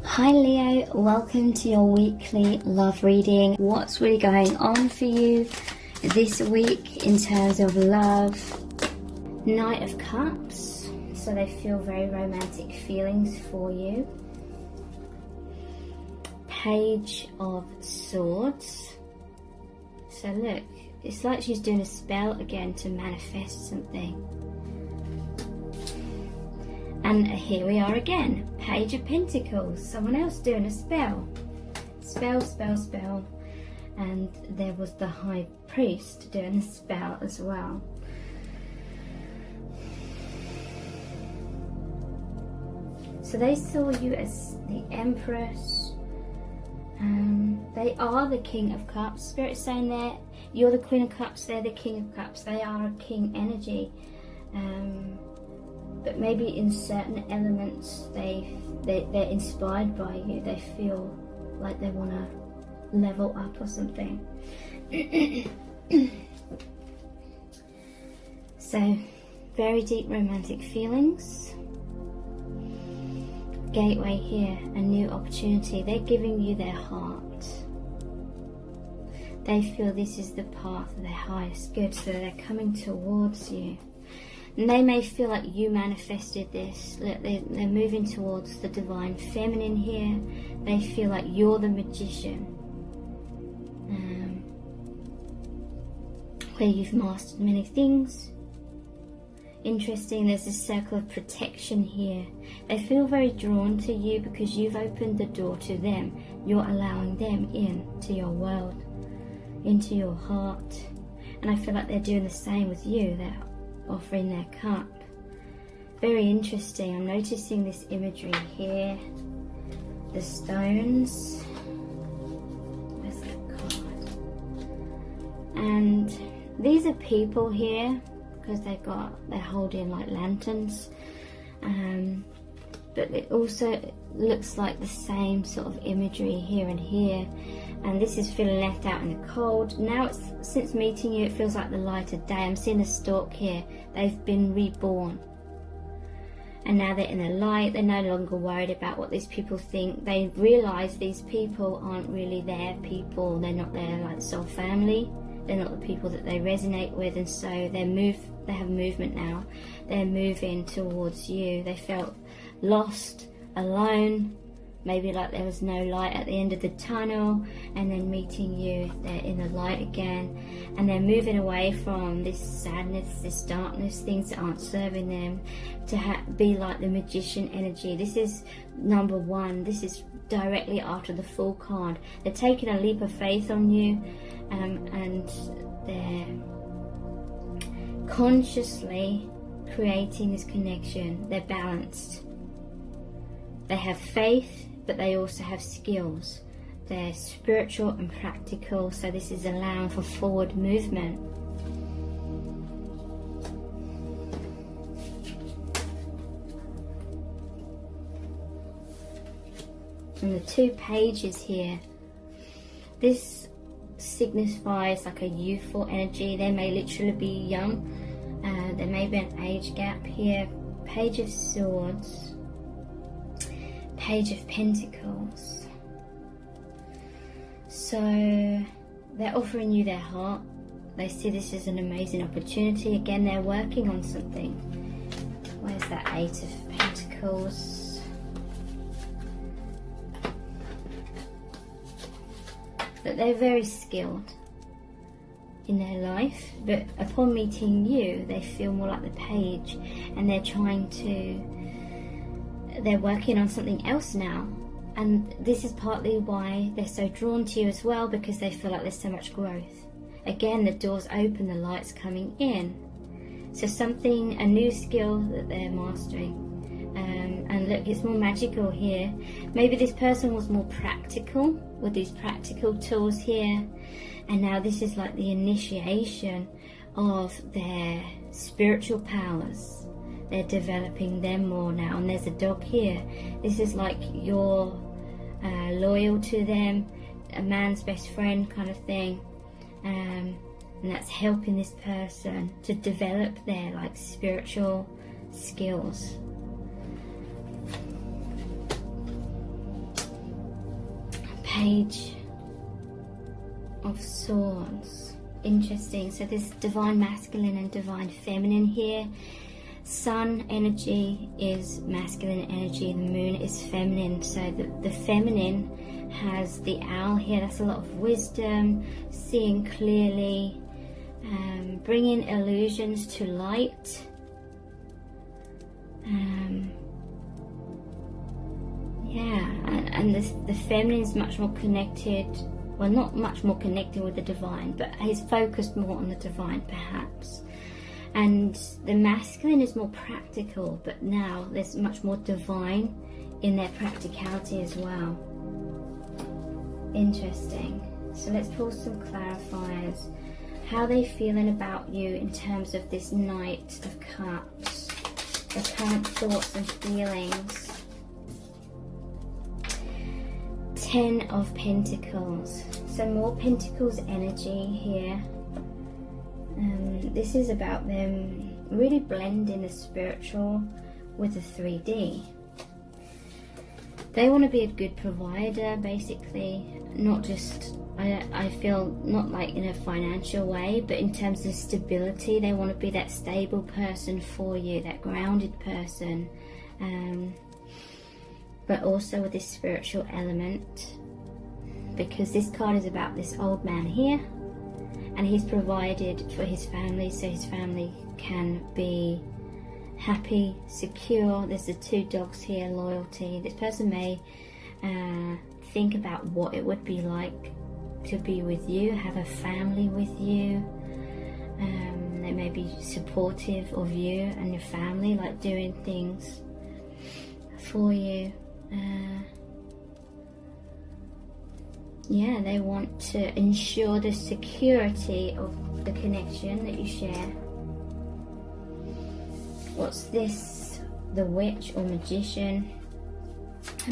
Hi Leo, welcome to your weekly love reading. What's really going on for you this week in terms of love? Knight of Cups, so they feel very romantic feelings for you. Page of Swords. So look, it's like she's doing a spell again to manifest something. And here we are again, Page of Pentacles, someone else doing a spell. Spell. And there was the High Priest doing a spell as well. So they saw you as the Empress. They are the King of Cups. Spirit's saying that you're the Queen of Cups, they're the King of Cups. They are a king energy. But maybe in certain elements they're inspired by you. They feel like they want to level up or something. So, very deep romantic feelings. Gateway here, a new opportunity. They're giving you their heart. They feel this is the path of their highest good, so they're coming towards you. And they may feel like you manifested this. They're moving towards the divine feminine here. They feel like you're the magician. Where you've mastered many things. Interesting, there's a circle of protection here. They feel very drawn to you because you've opened the door to them. You're allowing them in to your world, into your heart. And I feel like they're doing the same with you. They're offering their cup. Very interesting. I'm noticing this imagery here. The stones. Where's that card? And these are people here because they're holding like lanterns. But it also looks like the same sort of imagery here and here. And this is feeling left out in the cold. Now, since meeting you, it feels like the light of day. I'm seeing a stalk here. They've been reborn. And now they're in the light. They're no longer worried about what these people think. They realise these people aren't really their people. They're not their like soul family. They're not the people that they resonate with. And so they have movement now. They're moving towards you. They felt lost, alone. Maybe like there was no light at the end of the tunnel, and then meeting you, they're in the light again, and they're moving away from this sadness, this darkness, things that aren't serving them, to be like the magician energy. This is number one. This is directly after the Fool card. They're taking a leap of faith on you, and they're consciously creating this connection. They're balanced. They have faith, but they also have skills. They're spiritual and practical, so this is allowing for forward movement. And the 2 pages here, this signifies like a youthful energy. They may literally be young. There may be an age gap here. Page of Swords. Page of Pentacles. So they're offering you their heart. They see this as an amazing opportunity. Again, they're working on something. Where's that 8 of Pentacles? That they're very skilled in their life, but upon meeting you, they feel more like the page, and they're working on something else now. And this is partly why they're so drawn to you as well, because they feel like there's so much growth. Again, the door's open, the light's coming in. So a new skill that they're mastering. And look, it's more magical here. Maybe this person was more practical with these practical tools here. And now this is like the initiation of their spiritual powers. They're developing them more now. And there's a dog here. This is like you're loyal to them, a man's best friend kind of thing. And that's helping this person to develop their like spiritual skills. Page of Swords. Interesting. So there's divine masculine and divine feminine here. Sun energy is masculine energy, the moon is feminine. So the feminine has the owl here. That's a lot of wisdom, seeing clearly, bringing illusions to light. And the feminine is much more connected, well, not much more connected with the divine, but he's focused more on the divine perhaps. And the masculine is more practical, but now there's much more divine in their practicality as well. Interesting. So let's pull some clarifiers. How are they feeling about you in terms of this Knight of Cups? Their current thoughts and feelings. 10 of Pentacles. So more Pentacles energy here. This is about them really blending the spiritual with the 3D. They want to be a good provider, basically, not just, I feel, not like in a financial way, but in terms of stability. They want to be that stable person for you, that grounded person, but also with this spiritual element, because this card is about this old man here, and he's provided for his family, so his family can be happy, secure. There's the 2 dogs here, loyalty. This person may think about what it would be like to be with you, have a family with you. They may be supportive of you and your family, like doing things for you. They want to ensure the security of the connection that you share. What's this, the Witch or Magician,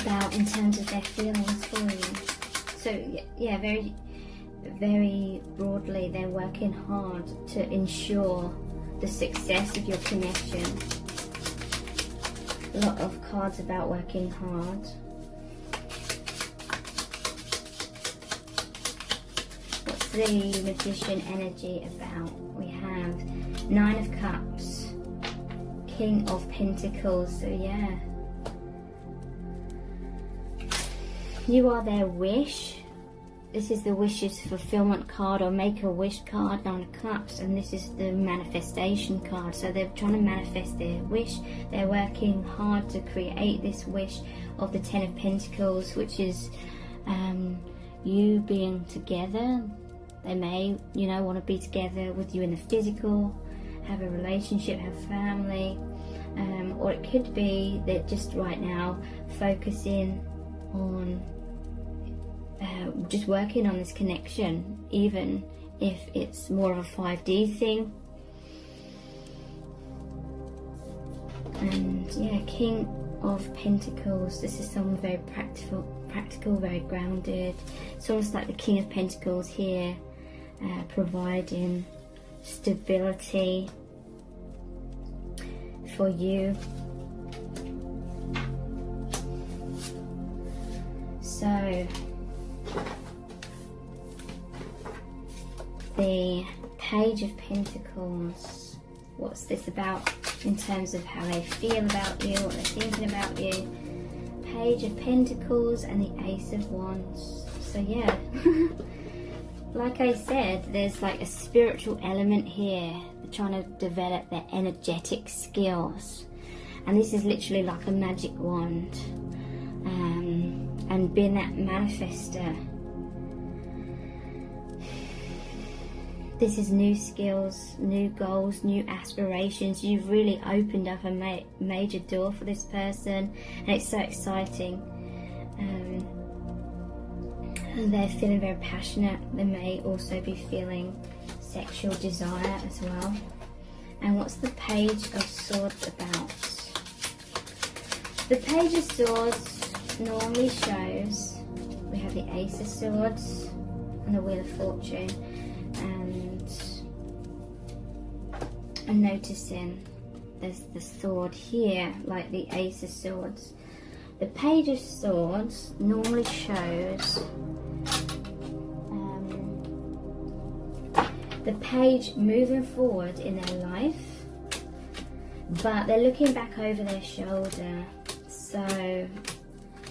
about in terms of their feelings for you? So yeah, very, very broadly, they're working hard to ensure the success of your connection. A lot of cards about working hard. What's the Magician energy about? We have 9 of Cups, King of Pentacles. So yeah, you are their wish. This is the wishes fulfillment card, or make a wish card, 9 of Cups, and this is the manifestation card. So they're trying to manifest their wish. They're working hard to create this wish of the 10 of Pentacles, which is you being together. They may, want to be together with you in the physical, have a relationship, have family, or it could be that just right now focusing on just working on this connection, even if it's more of a 5D thing. And yeah, King of Pentacles, this is someone very practical, very grounded. It's almost like the King of Pentacles here, providing stability for you. So the Page of Pentacles, what's this about in terms of how they feel about you, what they're thinking about you? Page of Pentacles and the Ace of Wands. So yeah, like I said, there's like a spiritual element here. They're trying to develop their energetic skills, and this is literally like a magic wand, and being that manifester. This is new skills, new goals, new aspirations. You've really opened up a major door for this person, and it's so exciting. And they're feeling very passionate. They may also be feeling sexual desire as well. And what's the Page of Swords about? The Page of Swords normally shows, we have the Ace of Swords and the Wheel of Fortune. And I'm noticing there's the sword here, like the Ace of Swords. The Page of Swords normally shows the page moving forward in their life, but they're looking back over their shoulder. So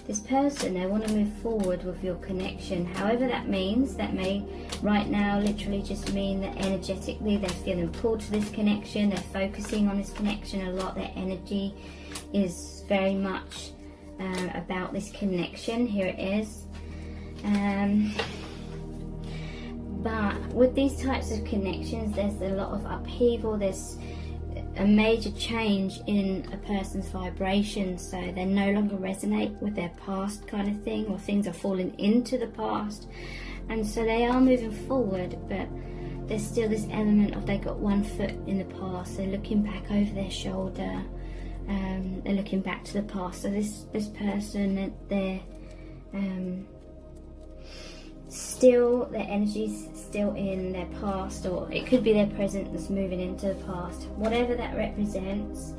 this person, they want to move forward with your connection, however that means. That may right now literally just mean that energetically they're feeling pulled to this connection, they're focusing on this connection a lot, their energy is very much about this connection. Here it is. But with these types of connections, there's a lot of upheaval, there's a major change in a person's vibration, so they no longer resonate with their past kind of thing, or things are falling into the past, and so they are moving forward, but there's still this element of they got one foot in the past, they're looking back over their shoulder, they're looking back to the past. So this person, they're still, their energy's still in their past, or it could be their present that's moving into the past, whatever that represents.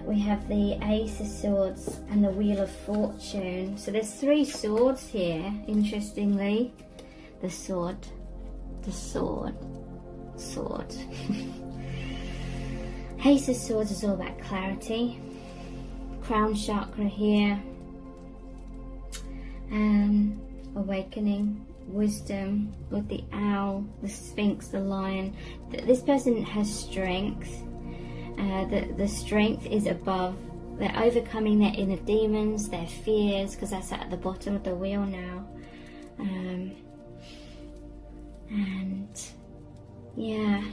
We have the Ace of Swords and the Wheel of Fortune. So there's 3 swords here, interestingly. The sword, the sword, sword. Ace of Swords is all about clarity. Crown chakra here. Awakening, wisdom, with the owl, the sphinx, the lion. This person has strength. The strength is above. They're overcoming their inner demons, their fears, because that's at the bottom of the wheel now. And yeah,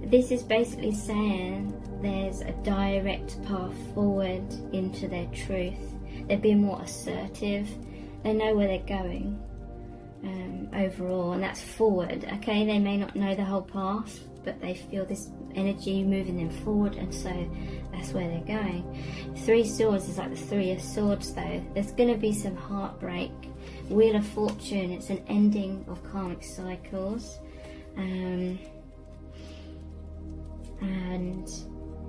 this is basically saying there's a direct path forward into their truth. They're being more assertive. They know where they're going overall, and that's forward. Okay, they may not know the whole path, but they feel this energy moving them forward, and so that's where they're going. 3 swords is like the 3 of swords though. There's going to be some heartbreak. Wheel of Fortune, it's an ending of karmic cycles. And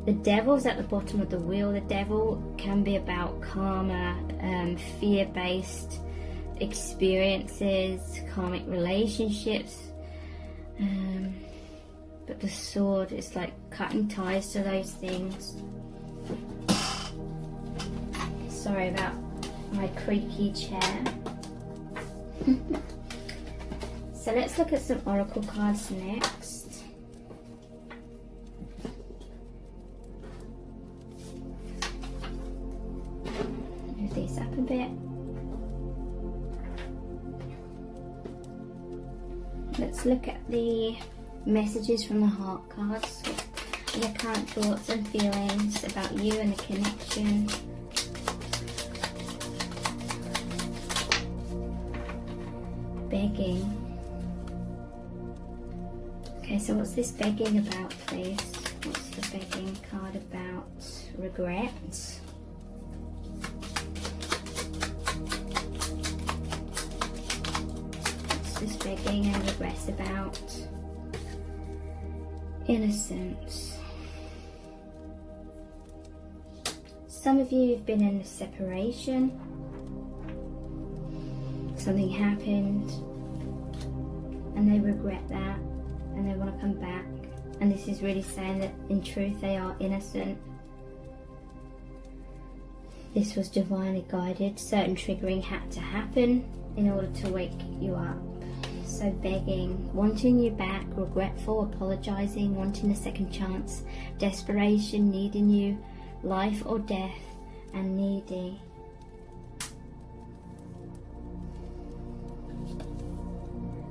the devil's at the bottom of the wheel. The devil can be about karma, fear-based experiences, karmic relationships. But the sword is like cutting ties to those things. Sorry about my creaky chair. So let's look at some oracle cards next. Move these up a bit. Let's look at the messages from the heart cards. Your current thoughts and feelings about you and the connection. Begging. Okay, so what's this begging about, please? What's the begging card about? Regret. What's this begging and regret about? Innocence. Some of you have been in a separation. Something happened and they regret that and they want to come back, and this is really saying that in truth they are innocent. This was divinely guided. Certain triggering had to happen in order to wake you up. So begging, wanting you back, regretful, apologizing, wanting a second chance, desperation, needing you, life or death, and needy.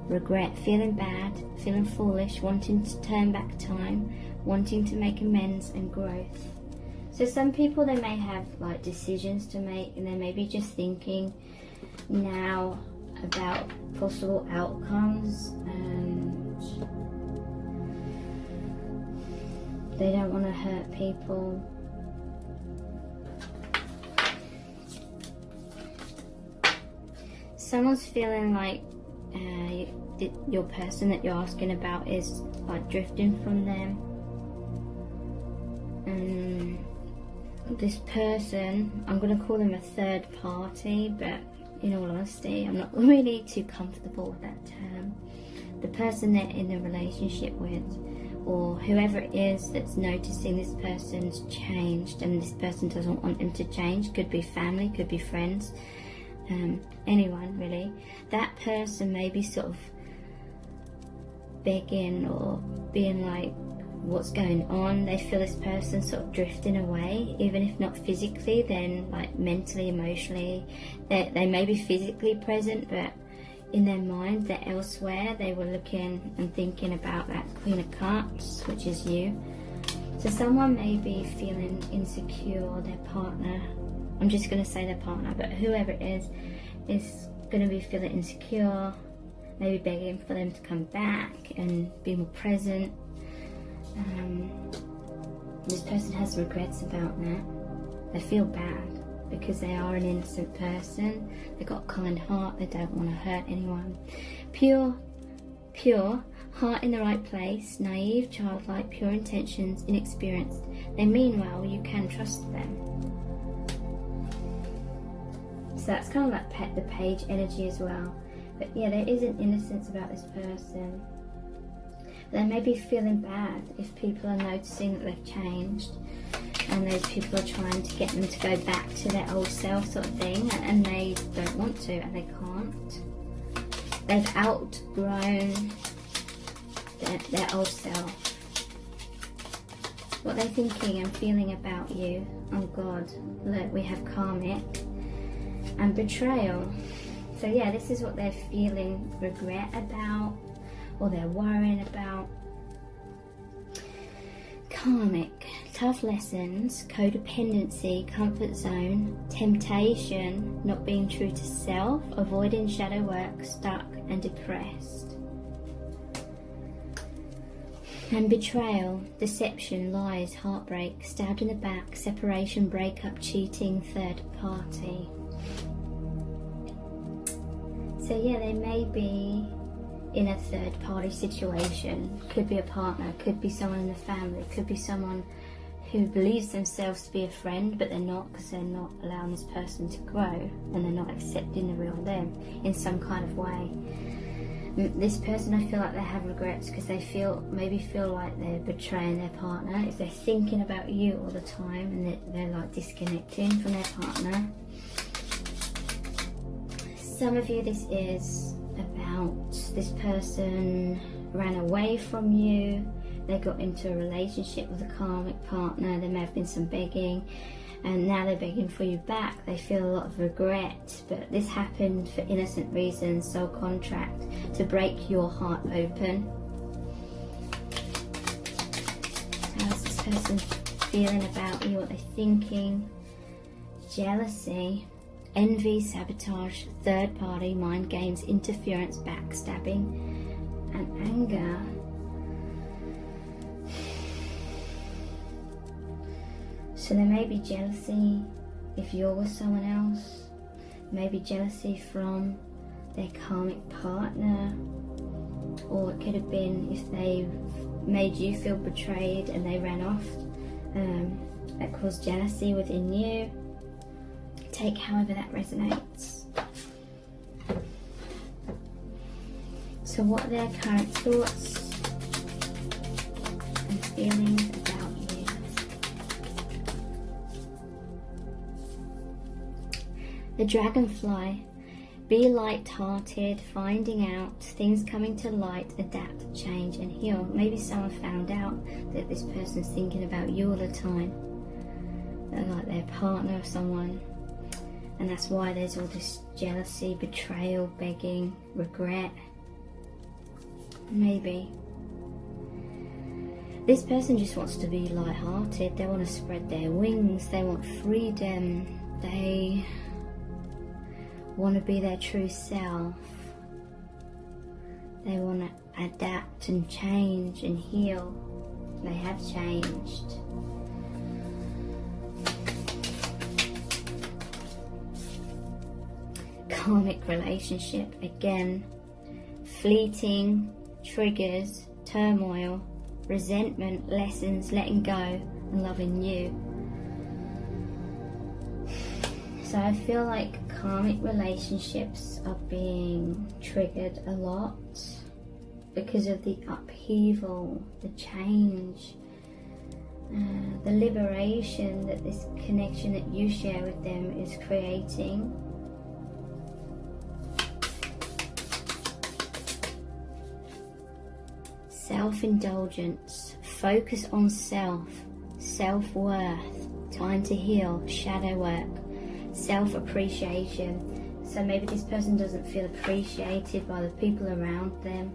Regret, feeling bad, feeling foolish, wanting to turn back time, wanting to make amends and growth. So some people, they may have like decisions to make, and they may be just thinking now about possible outcomes, and they don't want to hurt people. Someone's feeling like your person that you're asking about is like drifting from them, this person, I'm going to call them a third party, but in all honesty, I'm not really too comfortable with that term. The person they're in a relationship with, or whoever it is that's noticing this person's changed and this person doesn't want him to change, could be family, could be friends, anyone really. That person may be sort of begging or being like, what's going on? They feel this person sort of drifting away, even if not physically, then like mentally, emotionally. They may be physically present, but in their mind they're elsewhere. They were looking and thinking about that Queen of Cups, which is you. So someone may be feeling insecure, or their partner, I'm just going to say their partner, but whoever it is going to be feeling insecure, maybe begging for them to come back and be more present. This person has regrets about that. They feel bad because they are an innocent person. They've got a kind heart. They don't want to hurt anyone. Pure, heart in the right place, naive, childlike, pure intentions, inexperienced. They mean well. You can trust them. So that's kind of like the page energy as well. But yeah, there is an innocence about this person. They may be feeling bad if people are noticing that they've changed, and those people are trying to get them to go back to their old self sort of thing, and they don't want to and they can't. They've outgrown their old self. What they're thinking and feeling about you. Oh God, look, we have karmic and betrayal. So yeah, this is what they're feeling regret about, or they're worrying about. Karmic, tough lessons, codependency, comfort zone, temptation, not being true to self, avoiding shadow work, stuck and depressed. And betrayal, deception, lies, heartbreak, stabbed in the back, separation, breakup, cheating, third party. So yeah, they may be in a third party situation. Could be a partner, could be someone in the family, could be someone who believes themselves to be a friend, but they're not, because they're not allowing this person to grow and they're not accepting the real them in some kind of way. This person, I feel like they have regrets because they maybe feel like they're betraying their partner if they're thinking about you all the time and they're like disconnecting from their partner. Some of you, this is about this person ran away from you, they got into a relationship with a karmic partner, there may have been some begging, and now they're begging for you back. They feel a lot of regret, but this happened for innocent reasons, soul contract, to break your heart open. How's this person feeling about you, what they're thinking? Jealousy, envy, sabotage, third party, mind games, interference, backstabbing, and anger. So there may be jealousy if you're with someone else, maybe jealousy from their karmic partner, or it could have been if they made you feel betrayed and they ran off, that caused jealousy within you. Take however that resonates. So what are their current thoughts and feelings about you? The dragonfly. Be light-hearted, finding out, things coming to light, adapt, change and heal. Maybe someone found out that this person's thinking about you all the time. They're like their partner or someone. And that's why there's all this jealousy, betrayal, begging, regret. Maybe. This person just wants to be light-hearted. They want to spread their wings. They want freedom. They want to be their true self. They want to adapt and change and heal. They have changed. Karmic relationship, again, fleeting, triggers, turmoil, resentment, lessons, letting go and loving you. So I feel like karmic relationships are being triggered a lot because of the upheaval, the change, the liberation that this connection that you share with them is creating. Self-indulgence, focus on self, self-worth, time to heal, shadow work, self-appreciation. So maybe this person doesn't feel appreciated by the people around them,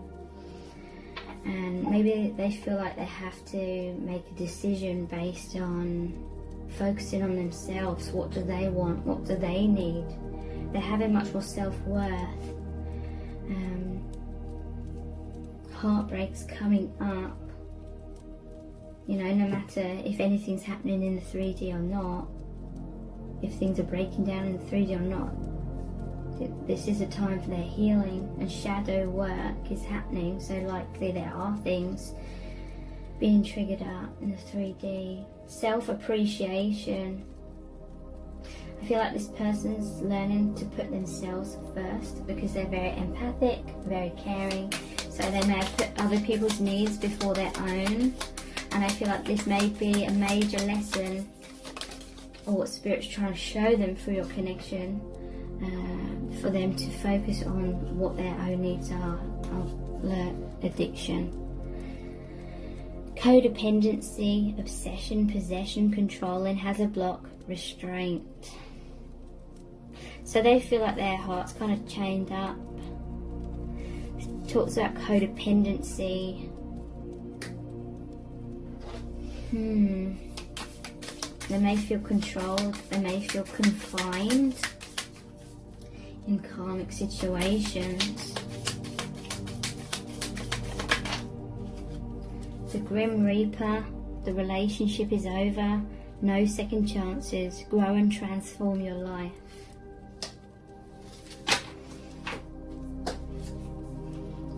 and maybe they feel like they have to make a decision based on focusing on themselves. What do they want? What do they need? They're having much more self-worth. Heartbreaks coming up. You know, no matter if anything's happening in the 3D or not, if things are breaking down in the 3D or not, this is a time for their healing, and shadow work is happening. So likely there are things being triggered up in the 3D. Self-appreciation. I feel like this person's learning to put themselves first because they're very empathic, very caring. So they may have put other people's needs before their own. And I feel like this may be a major lesson, or what Spirit's trying to show them through your connection, for them to focus on what their own needs are. I've learnt addiction. Codependency, obsession, possession, controlling, has a block, restraint. So they feel like their heart's kind of chained up. It talks about codependency. They may feel controlled, they may feel confined in karmic situations. The Grim Reaper, the relationship is over, no second chances, grow and transform your life.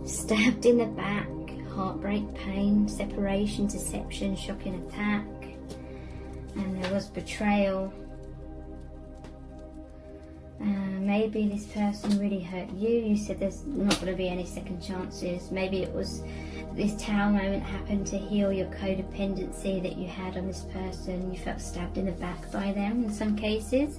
Stabbed in the back, heartbreak, pain, separation, deception, shocking attack, and there was betrayal. Maybe this person really hurt you. You said there's not going to be any second chances. Maybe it was this tower moment happened to heal your codependency that you had on this person. You felt stabbed in the back by them in some cases.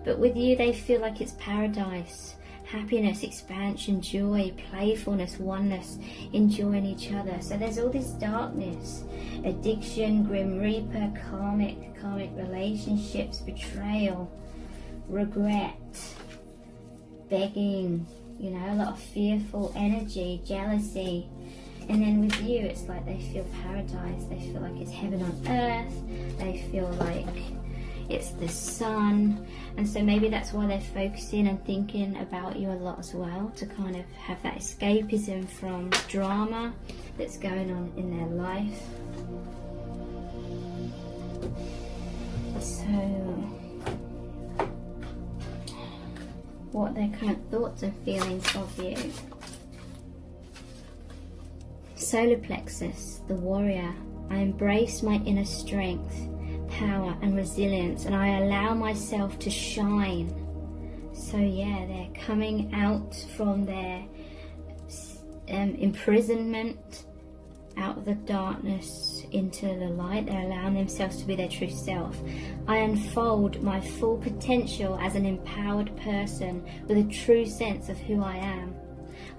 But with you, they feel like it's paradise. Happiness, expansion, joy, playfulness, oneness, enjoying each other. So there's all this darkness, addiction, Grim Reaper, karmic relationships, betrayal, regret, begging, you know, a lot of fearful energy, jealousy. And then with you, it's like they feel paradise. They feel like it's heaven on earth. They feel like it's the sun. And so maybe that's why they're focusing and thinking about you a lot as well, to kind of have that escapism from drama that's going on in their life. So what are their current thoughts and feelings of you? Solar plexus, the warrior. I embrace my inner strength, power and resilience, and I allow myself to shine. So yeah, they're coming out from their imprisonment, out of the darkness into the light. They're allowing themselves to be their true self. I unfold my full potential as an empowered person with a true sense of who I am.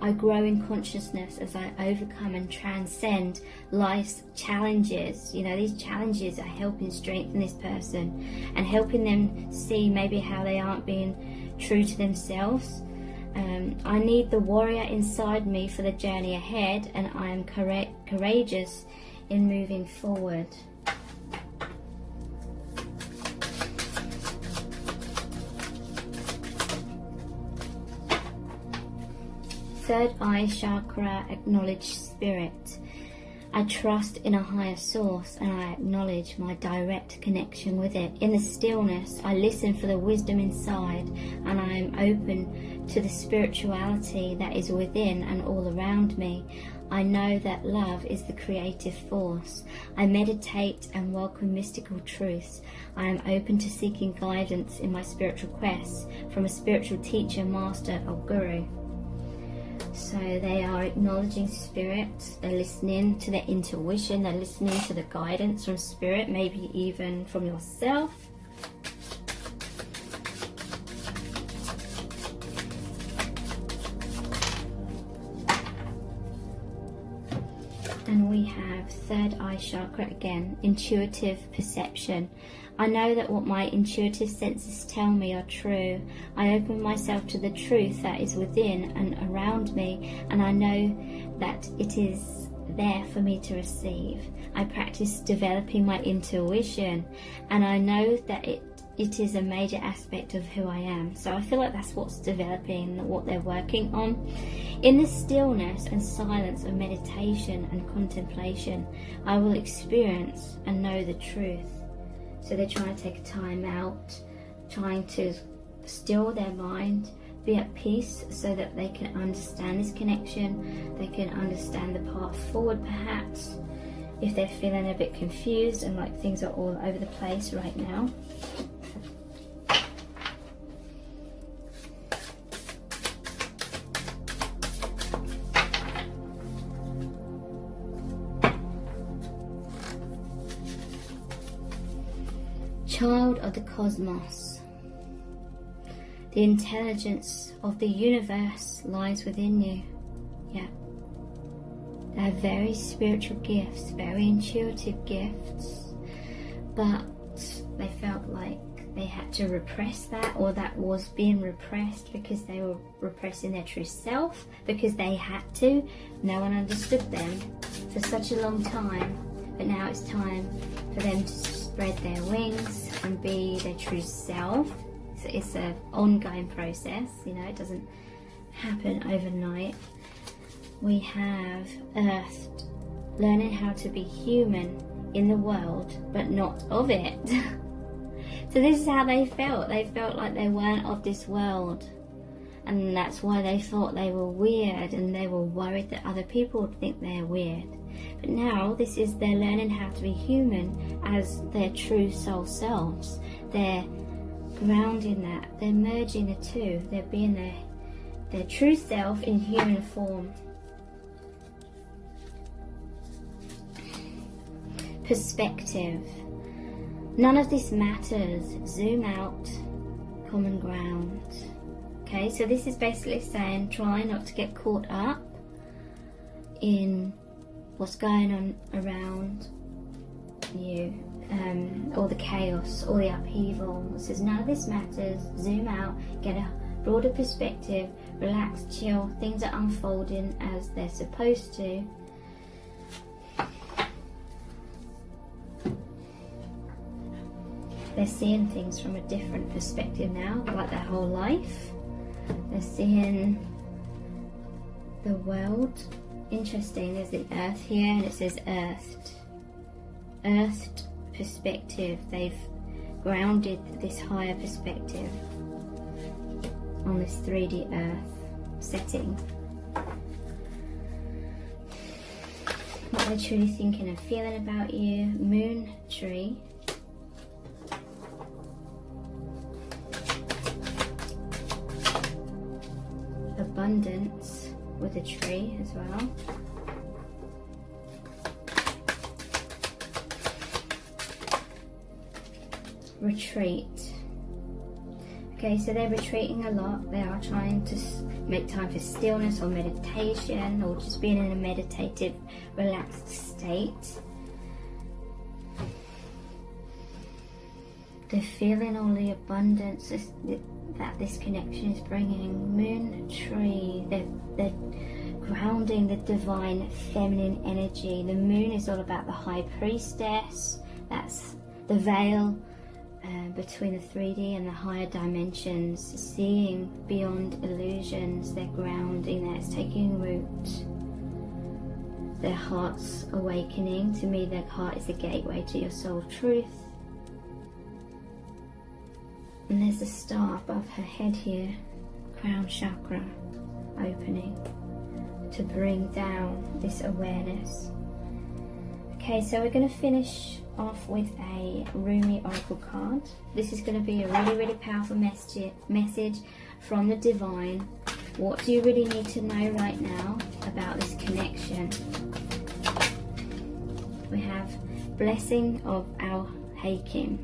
I grow in consciousness as I overcome and transcend life's challenges. You know, these challenges are helping strengthen this person and helping them see maybe how they aren't being true to themselves. I need the warrior inside me for the journey ahead, and I am courageous in moving forward. Third eye chakra, acknowledge spirit. I trust in a higher source and I acknowledge my direct connection with it. In the stillness, I listen for the wisdom inside and I am open to the spirituality that is within and all around me. I know that love is the creative force. I meditate and welcome mystical truths. I am open to seeking guidance in my spiritual quests from a spiritual teacher, master or guru. So they are acknowledging spirit, they're listening to their intuition, they're listening to the guidance from spirit, maybe even from yourself. And we have third eye chakra again, intuitive perception. I know that what my intuitive senses tell me are true. I open myself to the truth that is within and around me, and I know that it is there for me to receive. I practice developing my intuition, and I know that it is a major aspect of who I am. So I feel like that's what's developing, what they're working on. In the stillness and silence of meditation and contemplation, I will experience and know the truth. So they're trying to take time out, trying to still their mind, be at peace so that they can understand this connection, they can understand the path forward perhaps, if they're feeling a bit confused and like things are all over the place right now. Child of the cosmos. The intelligence of the universe lies within you. Yeah. They have very spiritual gifts, very intuitive gifts, but they felt like they had to repress that, or that was being repressed because they were repressing their true self, because they had to. No one understood them for such a long time, but now it's time for them to spread their wings and be their true self. So it's an ongoing process, you know, it doesn't happen overnight. We have Earth, learning how to be human in the world, but not of it. So this is how they felt. They felt like they weren't of this world. And that's why they thought they were weird, and they were worried that other people would think they're weird. But now this is they're learning how to be human as their true soul selves. They're grounding that. They're merging the two. They're being their true self in human form. Perspective. None of this matters. Zoom out. Common ground. Okay, so this is basically saying try not to get caught up in what's going on around you, all the chaos, all the upheaval. It says none of this matters. Zoom out, get a broader perspective, relax, chill. Things are unfolding as they're supposed to. They're seeing things from a different perspective now, like their whole life. They're seeing the world. Interesting, there's the earth here and it says earthed perspective. They've grounded this higher perspective on this 3D earth setting. What they're truly thinking and feeling about you. Moon tree. Abundance with a tree as well. Retreat. Okay, so they're retreating a lot. They are trying to make time for stillness or meditation, or just being in a meditative, relaxed state. They're feeling all the abundance that this connection is bringing. Moon tree, they're grounding the divine feminine energy. The moon is all about the high priestess. That's the veil between the 3D and the higher dimensions, seeing beyond illusions. They're grounding that, it's taking root. their heart's awakening. To me, their heart is the gateway to your soul truth. And there's a star above her head here, crown chakra opening to bring down this awareness. Okay, so we're going to finish off with a Rumi oracle card. This is going to be a really powerful message from the divine. What do you really need to know right now about this connection? We have blessing of our Hakim.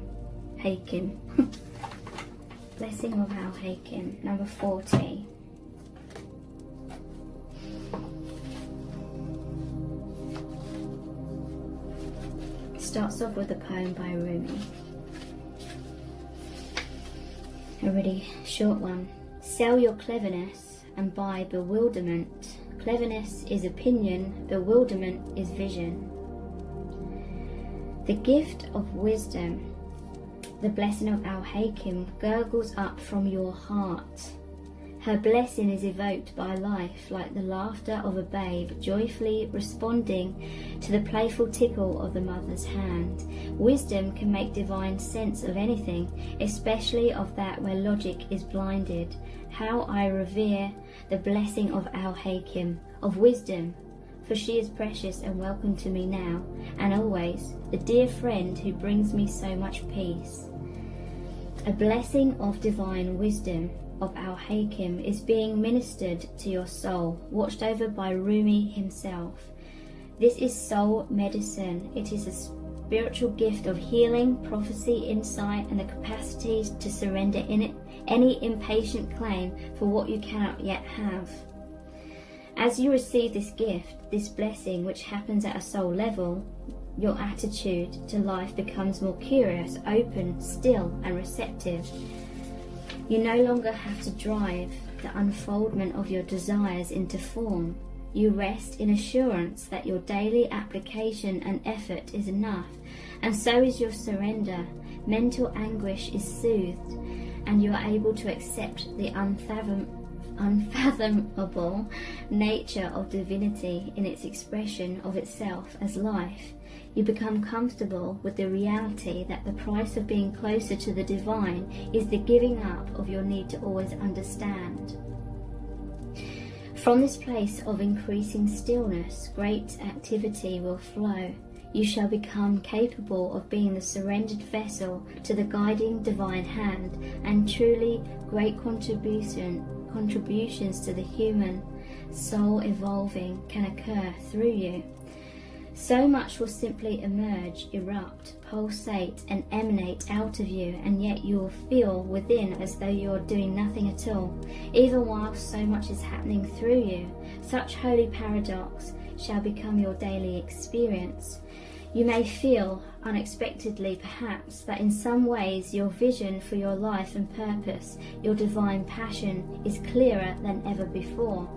Blessing of our Hakim, number 40. Starts off with a poem by Rumi. A really short one. Sell your cleverness and buy bewilderment. Cleverness is opinion, bewilderment is vision. The gift of wisdom, the blessing of Al Hakim, gurgles up from your heart. Her blessing is evoked by life like the laughter of a babe joyfully responding to the playful tickle of the mother's hand. Wisdom can make divine sense of anything, especially of that where logic is blinded. How I revere the blessing of Al Hakim, of wisdom, for she is precious and welcome to me now and always, the dear friend who brings me so much peace. A blessing of divine wisdom of Al Hakim is being ministered to your soul, watched over by Rumi himself. This is soul medicine. It is a spiritual gift of healing, prophecy, insight, and the capacity to surrender in it any impatient claim for what you cannot yet have. As you receive this gift, this blessing, which happens at a soul level, your attitude to life becomes more curious, open, still, and receptive. You no longer have to drive the unfoldment of your desires into form. You rest in assurance that your daily application and effort is enough, and so is your surrender. Mental anguish is soothed, and you are able to accept the unfathomable nature of divinity in its expression of itself as life. You become comfortable with the reality that the price of being closer to the divine is the giving up of your need to always understand. From this place of increasing stillness, great activity will flow. You shall become capable of being the surrendered vessel to the guiding divine hand, and truly great contributions to the human soul evolving can occur through you. So much will simply emerge, erupt, pulsate and emanate out of you, and yet you will feel within as though you are doing nothing at all, even while so much is happening through you. Such holy paradox shall become your daily experience. You may feel, unexpectedly perhaps, that in some ways your vision for your life and purpose, your divine passion, is clearer than ever before,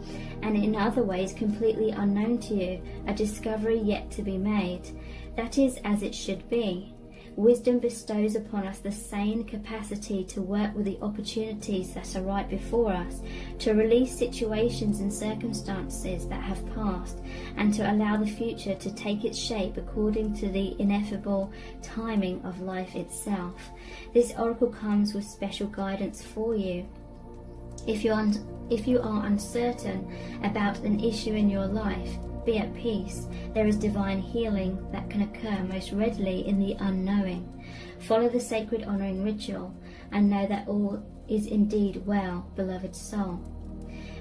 and in other ways completely unknown to you, a discovery yet to be made. That is as it should be. Wisdom bestows upon us the sane capacity to work with the opportunities that are right before us, to release situations and circumstances that have passed, and to allow the future to take its shape according to the ineffable timing of life itself. This oracle comes with special guidance for you. If you are uncertain about an issue in your life, be at peace. There is divine healing that can occur most readily in the unknowing. Follow the sacred honoring ritual and know that all is indeed well, beloved soul.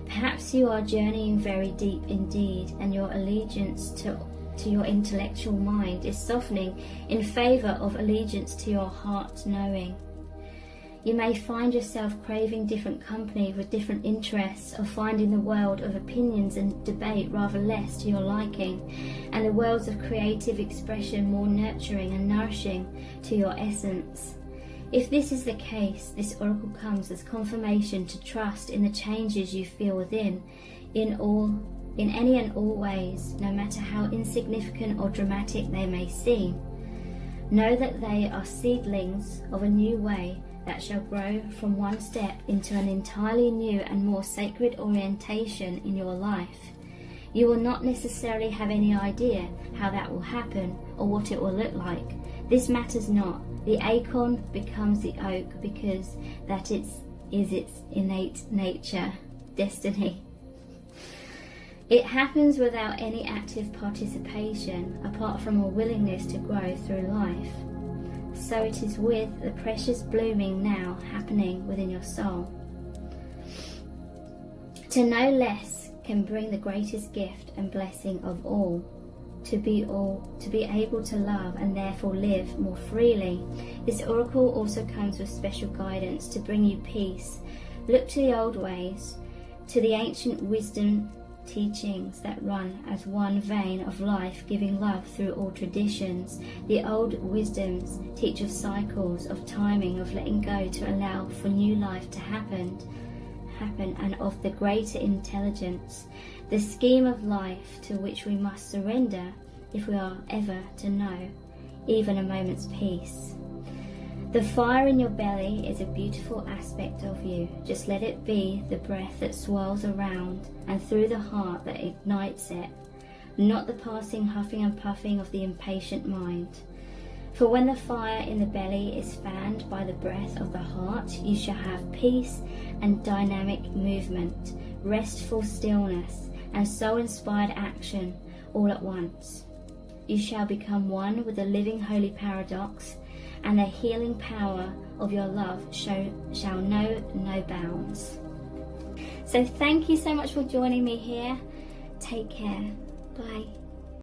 Perhaps you are journeying very deep indeed, and your allegiance to your intellectual mind is softening in favour of allegiance to your heart knowing. You may find yourself craving different company with different interests, or finding the world of opinions and debate rather less to your liking, and the worlds of creative expression more nurturing and nourishing to your essence. If this is the case, this oracle comes as confirmation to trust in the changes you feel within, in any and all ways, no matter how insignificant or dramatic they may seem. Know that they are seedlings of a new way that shall grow from one step into an entirely new and more sacred orientation in your life. You will not necessarily have any idea how that will happen or what it will look like. This matters not. The acorn becomes the oak because that is its innate nature, destiny. It happens without any active participation apart from a willingness to grow through life. So it is with the precious blooming now happening within your soul. To know less can bring the greatest gift and blessing of all. To be able to love and therefore live more freely. This oracle also comes with special guidance to bring you peace. Look to the old ways, to the ancient wisdom teachings that run as one vein of life, giving love through all traditions. The old wisdoms teach of cycles, of timing, of letting go to allow for new life to happen, and of the greater intelligence, the scheme of life to which we must surrender if we are ever to know even a moment's peace. The fire in your belly is a beautiful aspect of you. Just let it be the breath that swirls around and through the heart that ignites it, not the passing huffing and puffing of the impatient mind. For when the fire in the belly is fanned by the breath of the heart, you shall have peace and dynamic movement, restful stillness, and soul-inspired action all at once. You shall become one with the living holy paradox, and the healing power of your love shall know no bounds. So thank you so much for joining me here. Take care. Bye.